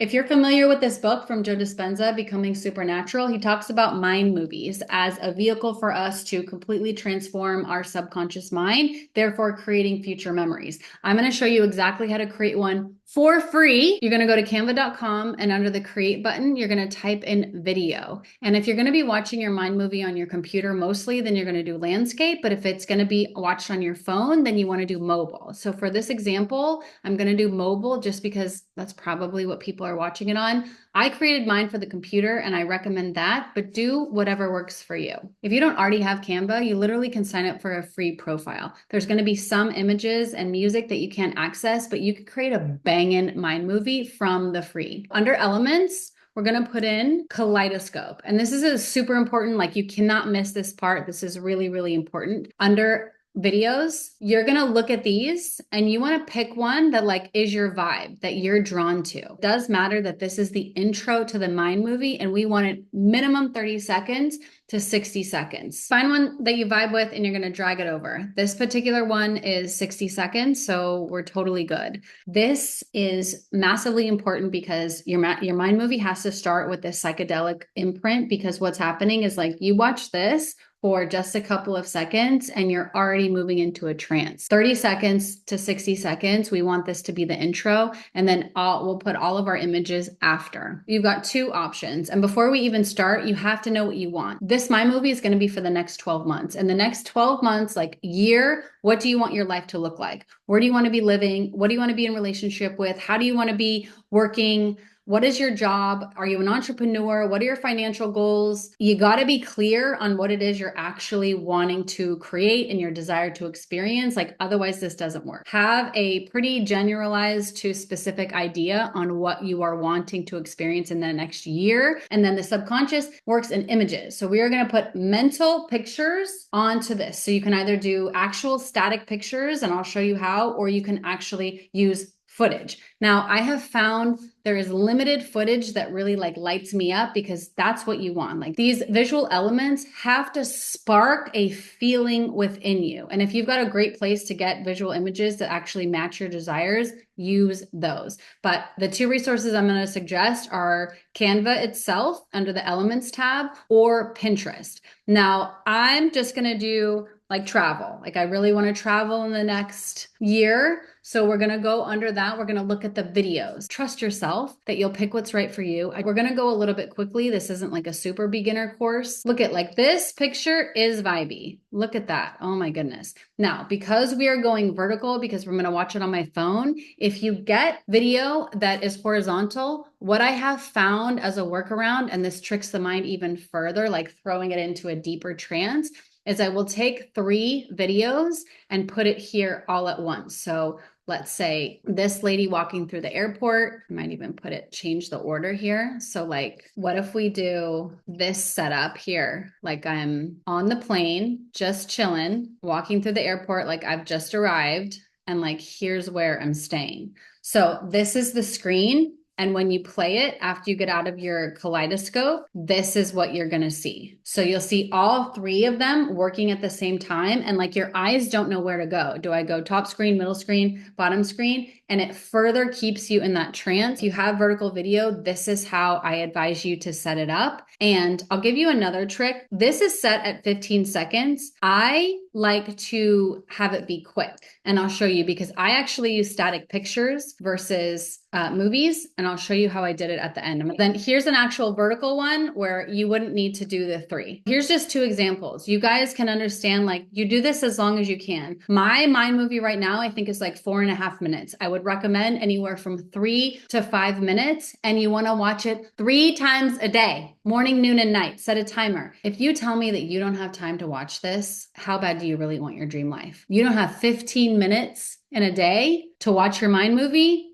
If you're familiar with this book from Joe Dispenza, Becoming Supernatural, he talks about mind movies as a vehicle for us to completely transform our subconscious mind, therefore creating future memories. I'm going to show you exactly how to create one for free. You're going to go to canva.com and under the create button, you're going to type in video. And if you're going to be watching your mind movie on your computer mostly, then you're going to do landscape. But if it's going to be watched on your phone, then you want to do mobile. So for this example, I'm going to do mobile just because that's probably what people are watching it on. I created mine for the computer and I recommend that, but do whatever works for you. If you don't already have Canva, you literally can sign up for a free profile. There's going to be some images and music that you can't access, but you could create a banging mind movie from the free. Under elements, we're going to put in Kaleidoscope. And this is a super important, like you cannot miss this part. This is really, really important. Under videos, you're going to look at these and you want to pick one that like is your vibe, that you're drawn to. It does matter that this is the intro to the mind movie and we want it minimum 30 seconds to 60 seconds. Find one that you vibe with and you're going to drag it over. This particular one is 60 seconds, so we're totally good. This is massively important because your mind movie has to start with this psychedelic imprint, because what's happening is like you watch this for just a couple of seconds and you're already moving into a trance. 30 seconds to 60 seconds, we want this to be the intro, and then we'll put all of our images after. You've got two options. And before we even start, you have to know what you want. This My Movie is going to be for the next 12 months. And the next 12 months, like year, what do you want your life to look like? Where do you want to be living? What do you want to be in relationship with? How do you want to be working? What is your job? Are you an entrepreneur? What are your financial goals? You got to be clear on what it is you're actually wanting to create and your desire to experience. Like, otherwise this doesn't work. Have a pretty generalized to specific idea on what you are wanting to experience in the next year. And then the subconscious works in images. So we are going to put mental pictures onto this. So you can either do actual static pictures, and I'll show you how, or you can actually use footage. Now, I have found there is limited footage that really like lights me up, because that's what you want. Like, these visual elements have to spark a feeling within you. And if you've got a great place to get visual images that actually match your desires, use those. But the two resources I'm going to suggest are Canva itself under the Elements tab, or Pinterest. Now, I'm just going to do like travel. Like, I really want to travel in the next year. So we're going to go under that. We're going to look at the videos. Trust yourself that you'll pick what's right for you. We're going to go a little bit quickly. This isn't like a super beginner course. Look at, like, this picture is vibey. Look at that. Oh my goodness. Now, because we are going vertical, because we're going to watch it on my phone, if you get video that is horizontal, what I have found as a workaround, and this tricks the mind even further, like throwing it into a deeper trance, is I will take 3 videos and put it here all at once. So let's say this lady walking through the airport. I might even change the order here. So like, what if we do this setup here? Like, I'm on the plane, just chilling, walking through the airport like I've just arrived, and like, here's where I'm staying. So this is the screen. And when you play it, after you get out of your kaleidoscope, this is what you're going to see. So you'll see all 3 of them working at the same time. And like, your eyes don't know where to go. Do I go top screen, middle screen, bottom screen? And it further keeps you in that trance. If you have vertical video, this is how I advise you to set it up. And I'll give you another trick. This is set at 15 seconds. I like to have it be quick. And I'll show you, because I actually use static pictures versus movies. And I'll show you how I did it at the end. Then here's an actual vertical one where you wouldn't need to do the 3. Here's just 2 examples. You guys can understand, like, you do this as long as you can. My mind movie right now, I think, is like 4.5 minutes. I would recommend anywhere from 3 to 5 minutes. And you want to watch it 3 times a day, morning, noon, and night. Set a timer. If you tell me that you don't have time to watch this, how bad do you really want your dream life? You don't have 15 minutes in a day to watch your mind movie?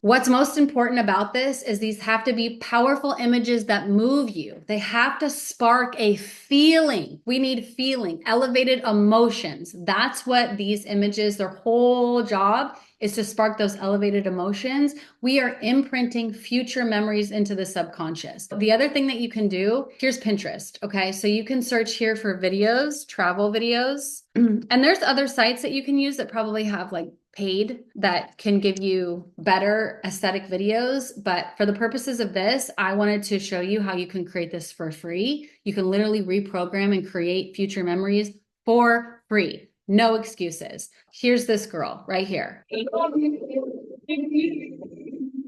What's most important about this is these have to be powerful images that move you. They have to spark a feeling. We need feeling, elevated emotions. That's what these images, their whole job is, to spark those elevated emotions. We are imprinting future memories into the subconscious. The other thing that you can do, here's Pinterest. Okay, so you can search here for videos, travel videos. And there's other sites that you can use that probably have like paid that can give you better aesthetic videos. But for the purposes of this, I wanted to show you how you can create this for free. You can literally reprogram and create future memories for free. No excuses. Here's this girl right here.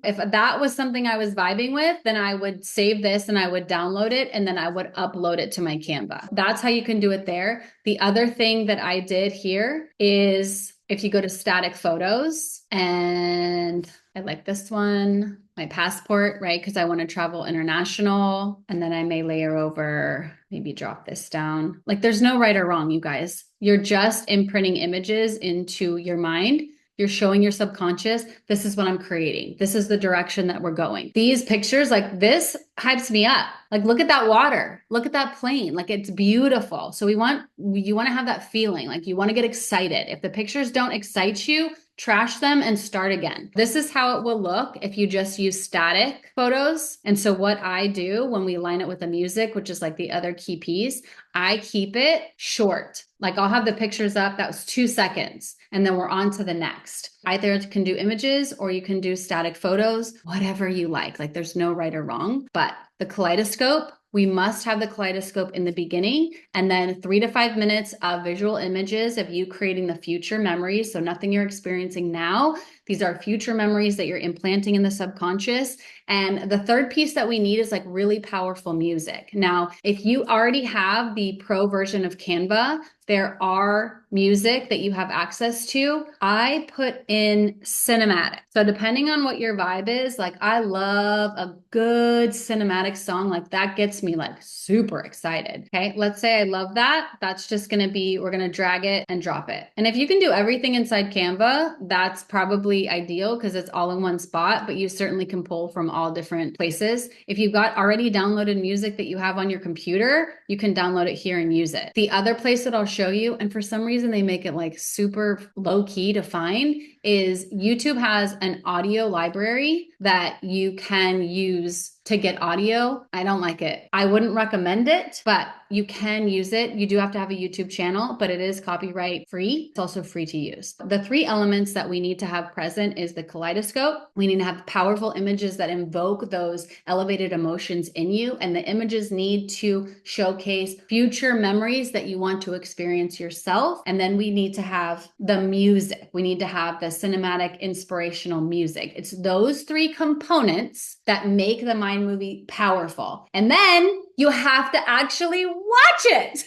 If that was something I was vibing with, then I would save this and I would download it and then I would upload it to my Canva. That's how you can do it there. The other thing that I did here is if you go to static photos, and I like this one, my passport, right? Because I want to travel international. And then I may layer over, maybe drop this down. Like there's no right or wrong, you guys. You're just imprinting images into your mind. You're showing your subconscious, this is what I'm creating. This is the direction that we're going. These pictures, like this hypes me up. Like, look at that water. Look at that plane. Like, it's beautiful. So you want to have that feeling. Like, you want to get excited. If the pictures don't excite you, trash them and start again. This is how it will look if you just use static photos. And so what I do when we line it with the music, which is like the other key piece, I keep it short. Like I'll have the pictures up, that was 2 seconds, and then we're on to the next. Either you can do images or you can do static photos, whatever you like. Like there's no right or wrong, but the kaleidoscope, we must have the kaleidoscope in the beginning, and then 3 to 5 minutes of visual images of you creating the future memories. So nothing you're experiencing now. These are future memories that you're implanting in the subconscious. And the third piece that we need is like really powerful music. Now, if you already have the pro version of Canva, there are music that you have access to. I put in cinematic. So depending on what your vibe is, like I love a good cinematic song. Like that gets me like super excited. Okay. Let's say I love that. That's just going to be, we're going to drag it and drop it. And if you can do everything inside Canva, that's probably ideal because it's all in one spot, but you certainly can pull from all different places. If you've got already downloaded music that you have on your computer, you can download it here and use it. The other place that I'll show you, and for some reason they make it like super low key to find, is YouTube has an audio library that you can use to get audio. I don't like it. I wouldn't recommend it, but you can use it. You do have to have a YouTube channel, but it is copyright free. It's also free to use. The 3 elements that we need to have present is the kaleidoscope. We need to have powerful images that invoke those elevated emotions in you. And the images need to showcase future memories that you want to experience yourself. And then we need to have the music. We need to have the cinematic inspirational music. It's those 3 components that make the mind movie powerful. And then you have to actually watch it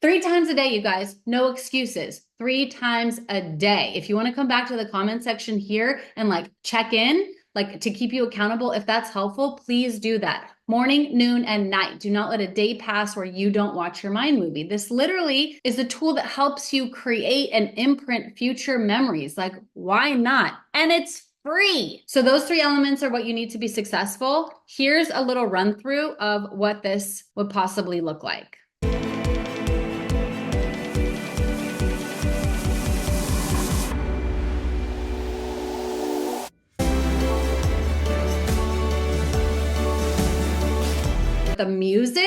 3 times a day, you guys. No excuses. 3 times a day. If you want to come back to the comment section here and like check in, like to keep you accountable, if that's helpful, please do that. Morning, noon, and night. Do not let a day pass where you don't watch your mind movie. This literally is a tool that helps you create and imprint future memories. Like, why not? And it's free. So those 3 elements are what you need to be successful. Here's a little run through of what this would possibly look like. The music,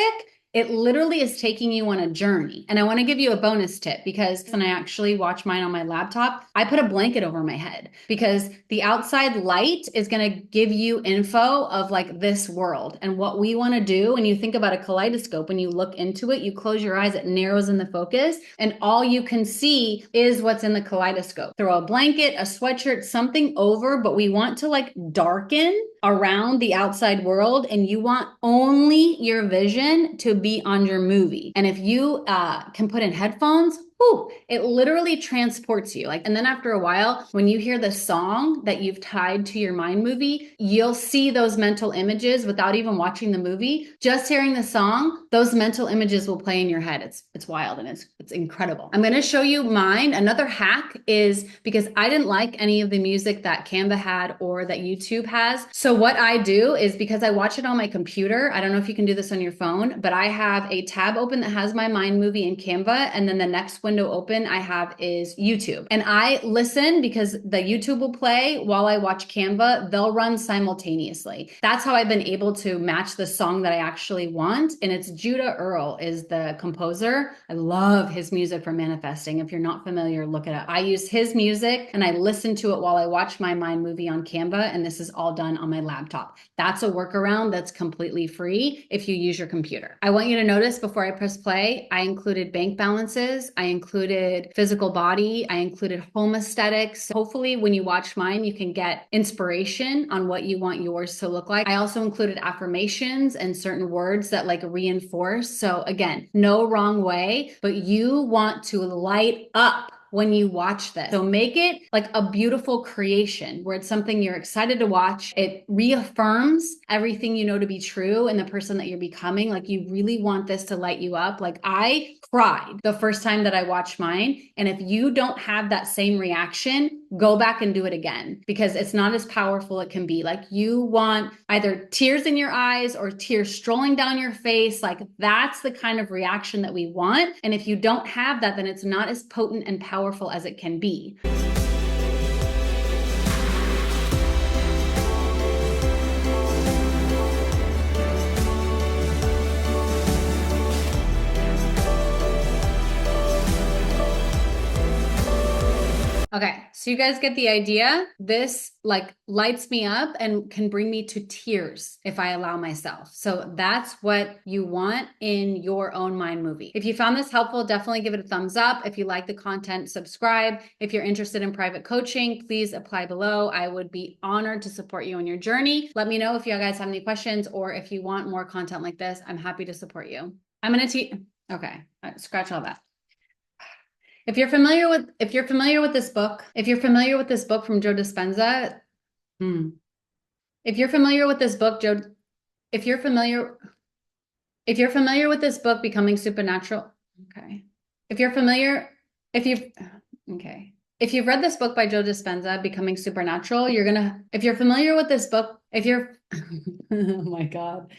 it literally is taking you on a journey. And I want to give you a bonus tip, because when I actually watch mine on my laptop, I put a blanket over my head because the outside light is going to give you info of like this world. And what we want to do when you think about a kaleidoscope, when you look into it, you close your eyes, it narrows in the focus, and all you can see is what's in the kaleidoscope. Throw a blanket, a sweatshirt, something over, but we want to like darken around the outside world, and you want only your vision to be on your movie. And if you can put in headphones, whew, it literally transports you. Like, and then after a while, when you hear the song that you've tied to your mind movie, you'll see those mental images without even watching the movie. Just hearing the song, those mental images will play in your head. It's wild and it's incredible. I'm going to show you mine. Another hack is, because I didn't like any of the music that Canva had or that YouTube has. So what I do is, because I watch it on my computer, I don't know if you can do this on your phone, but I have a tab open that has my mind movie in Canva, and then the next window open I have is YouTube. And I listen because the YouTube will play while I watch Canva. They'll run simultaneously. That's how I've been able to match the song that I actually want. And it's Judah Earl is the composer. I love his music for manifesting. If you're not familiar, look it up. I use his music and I listen to it while I watch my mind movie on Canva. And this is all done on my laptop. That's a workaround that's completely free if you use your computer. I want you to notice before I press play, I included bank balances. I included physical body. I included home aesthetics. Hopefully when you watch mine, you can get inspiration on what you want yours to look like. I also included affirmations and certain words that like reinforce. So again, no wrong way, but you want to light up when you watch this. So make it like a beautiful creation where it's something you're excited to watch. It reaffirms everything you know to be true and the person that you're becoming. Like you really want this to light you up. Like I cried the first time that I watched mine. And if you don't have that same reaction, go back and do it again because it's not as powerful it can be. Like you want either tears in your eyes or tears strolling down your face. Like that's the kind of reaction that we want. And if you don't have that, then it's not as potent and powerful as it can be. Okay, so you guys get the idea. This like lights me up and can bring me to tears if I allow myself. So that's what you want in your own mind movie. If you found this helpful, definitely give it a thumbs up. If you like the content, subscribe. If you're interested in private coaching, please apply below. I would be honored to support you on your journey. Let me know if you guys have any questions or if you want more content like this. I'm happy to support you. I'm going to teach. Okay, scratch all that. If you're familiar with this book from Joe Dispenza, if you're familiar with this book, if you're familiar with this book, Becoming Supernatural, okay. If you've read this book by Joe Dispenza, Becoming Supernatural, oh my God.